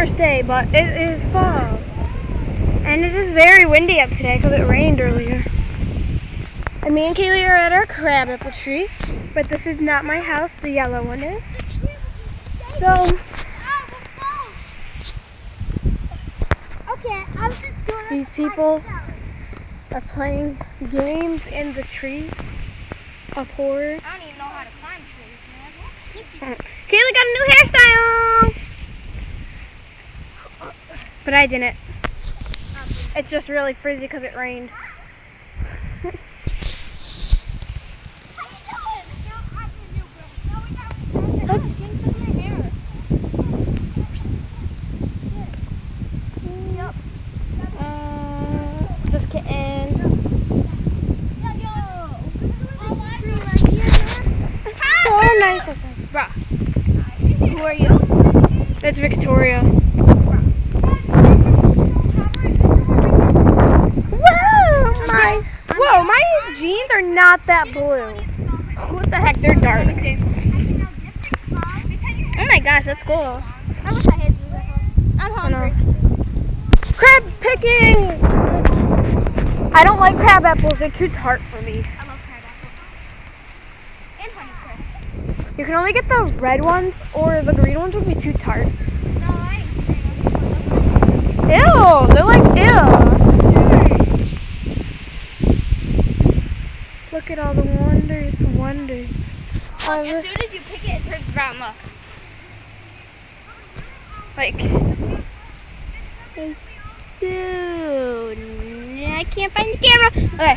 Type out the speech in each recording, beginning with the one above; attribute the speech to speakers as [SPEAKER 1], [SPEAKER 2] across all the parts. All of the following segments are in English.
[SPEAKER 1] first day, but it is fall. And it is very windy up today because it rained earlier. And me and Kaylee are at our crabapple tree, but this is not my house, the yellow one is. So,
[SPEAKER 2] okay, I was just doing
[SPEAKER 1] these people are playing games in the tree of horror.
[SPEAKER 2] I don't even know how to climb trees, man.
[SPEAKER 1] Kaylee got a new hairstyle! But I didn't. It's just really frizzy because it rained. Just kidding. So nice.
[SPEAKER 2] Ross. Who are you?
[SPEAKER 1] It's Victoria. Whoa, my jeans are not that blue. What the heck? They're dark.
[SPEAKER 2] Let me see. Oh my gosh, that's cool. I wish I had these at home. I'm hungry.
[SPEAKER 1] Crab picking! I don't like crab apples. They're too tart for me.
[SPEAKER 2] I love crab apples. And Honeycrisp.
[SPEAKER 1] You can only get the red ones, or the green ones would be too tart.
[SPEAKER 2] No, I ain't.
[SPEAKER 1] Ew! They're like ew. Look at all the wonders.
[SPEAKER 2] Look, as soon as you pick it, it turns brown. Look.
[SPEAKER 1] Like,
[SPEAKER 2] As soon. I can't find the camera. Okay.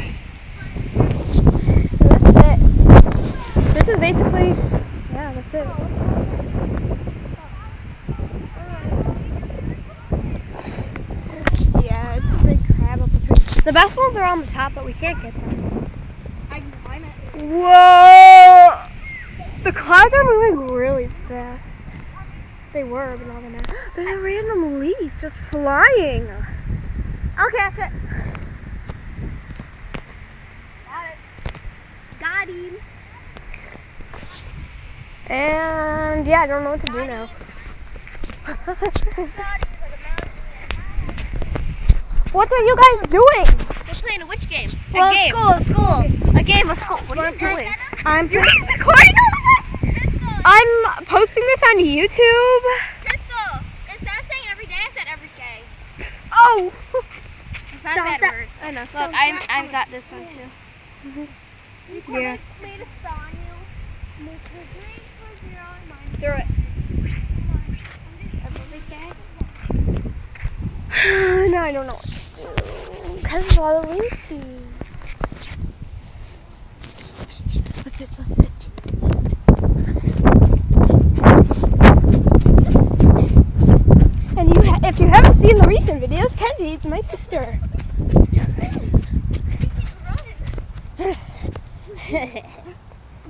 [SPEAKER 1] so this is it. This is basically, yeah, that's it. Yeah, it's a big crab apple tree. The best ones are on the top, but we can't get them.
[SPEAKER 2] I can climb it.
[SPEAKER 1] Whoa! The clouds are moving really fast. They were, but now they're not. There's a random leaf just flying.
[SPEAKER 2] I'll catch it. Got him.
[SPEAKER 1] And yeah, I don't know what to do now. What are you guys doing?
[SPEAKER 2] We're playing a which game?
[SPEAKER 1] Well,
[SPEAKER 2] a game.
[SPEAKER 1] school.
[SPEAKER 2] A game of school. What are you doing?
[SPEAKER 1] You're
[SPEAKER 2] recording all of us? Crystal.
[SPEAKER 1] I'm posting this on YouTube.
[SPEAKER 2] Crystal. Instead of saying every day, I said every day.
[SPEAKER 1] Oh!
[SPEAKER 2] It's not a bad word.
[SPEAKER 1] I know.
[SPEAKER 2] Look, I've got this one too.
[SPEAKER 1] Yeah.
[SPEAKER 2] Made a spell on you.
[SPEAKER 1] Throw it.
[SPEAKER 2] Every day.
[SPEAKER 1] No, I don't know what to do. Because of all the leaves. Let's sit. And if you haven't seen the recent videos, Kenzie is my sister.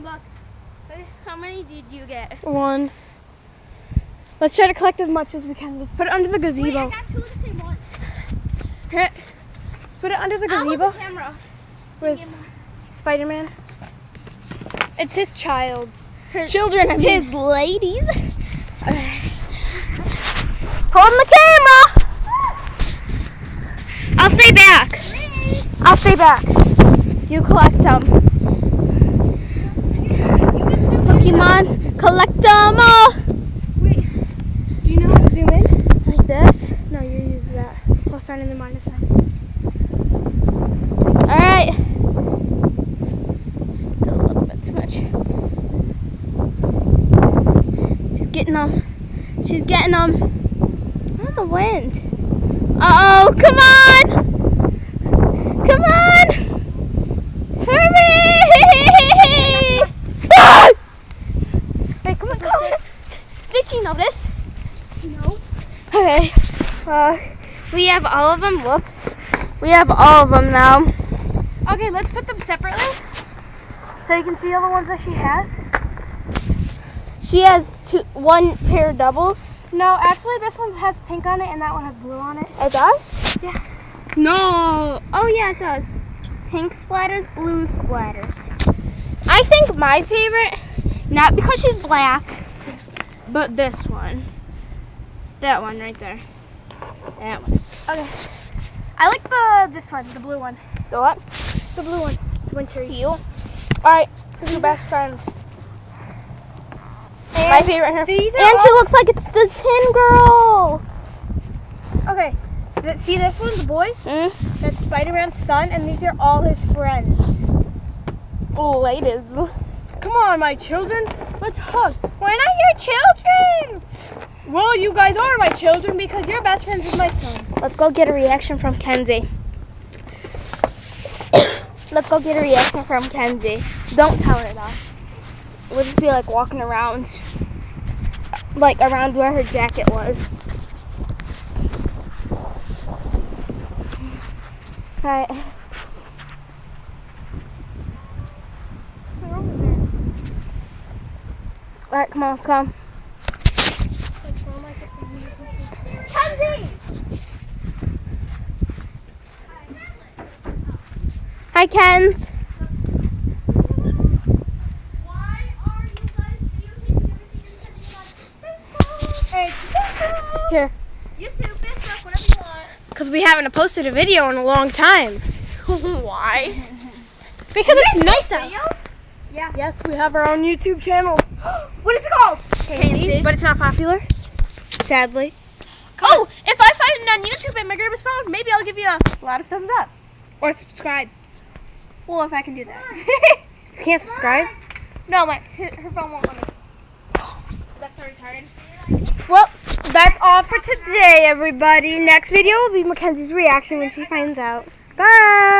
[SPEAKER 2] Look, how many did you get?
[SPEAKER 1] 1. Let's try to collect as much as we can. Let's put it under the
[SPEAKER 2] Wait, I
[SPEAKER 1] gazebo.
[SPEAKER 2] got 2 of the same one.
[SPEAKER 1] Let's put it under the
[SPEAKER 2] I'll hold
[SPEAKER 1] gazebo
[SPEAKER 2] the camera.
[SPEAKER 1] with Spider-Man. It's his child's.
[SPEAKER 2] Her-
[SPEAKER 1] Children, I mean.
[SPEAKER 2] His ladies.
[SPEAKER 1] Hold the camera!
[SPEAKER 2] I'll stay back.
[SPEAKER 1] I'll stay back. You collect them.
[SPEAKER 2] Pokemon, collect them all.
[SPEAKER 1] Wait, do you know how to zoom in? Like this? No, you use that. Plus sign and the minus sign.
[SPEAKER 2] Alright. Still a little bit too much. She's getting them. Oh, the wind. Uh-oh, come on! Come on! Hurry!
[SPEAKER 1] Hey, come on.
[SPEAKER 2] Did you notice?
[SPEAKER 1] No. Okay.
[SPEAKER 2] We have all of them. Whoops. We have all of them now.
[SPEAKER 1] Okay, let's put them separately. So you can see all the ones that she has.
[SPEAKER 2] She has 1 pair of doubles.
[SPEAKER 1] No, actually this one has pink on it and that one has blue on it.
[SPEAKER 2] It does?
[SPEAKER 1] Yeah.
[SPEAKER 2] No. Oh, yeah, it does. Pink splatters, blue splatters. I think my favorite, not because she's black, but this one. That one right there. That one.
[SPEAKER 1] Okay. I like this one, the blue one.
[SPEAKER 2] The what?
[SPEAKER 1] The blue one. It's wintry.
[SPEAKER 2] You.
[SPEAKER 1] Alright, so your best friends.
[SPEAKER 2] My favorite hair.
[SPEAKER 1] These are
[SPEAKER 2] And she looks like the Tin Girl.
[SPEAKER 1] Okay. See this one, the boy?
[SPEAKER 2] Mm.
[SPEAKER 1] That's Spider-Man's son, and these are all his friends.
[SPEAKER 2] Oh, ladies.
[SPEAKER 1] Come on, my children. Let's hug. We're not your children. Well, you guys are my children because your best friend is my son.
[SPEAKER 2] Let's go get a reaction from Kenzie. Let's go get a reaction from Kenzie. Don't tell her though. We'll just be like walking around, like around where her jacket was. Alright. Alright, come on, let's go.
[SPEAKER 1] Kenzie!
[SPEAKER 2] Hi, Kens. Here.
[SPEAKER 1] YouTube, Facebook, whatever you want. Because we haven't posted a video in a long time.
[SPEAKER 2] Why?
[SPEAKER 1] Because it's nice out.
[SPEAKER 2] Videos?
[SPEAKER 1] Yeah. Yes, we have our own YouTube channel. What is it called?
[SPEAKER 2] Kenzie.
[SPEAKER 1] But it's not popular, sadly. Oh, if I find it on YouTube at my grandma's phone, maybe I'll give you a lot of thumbs up.
[SPEAKER 2] Or subscribe.
[SPEAKER 1] Well, if I can do that. You can't subscribe? No, her phone won't let me.
[SPEAKER 2] That's so retarded.
[SPEAKER 1] Well, that's all for today, everybody. Next video will be Mackenzie's reaction when she finds out. Bye!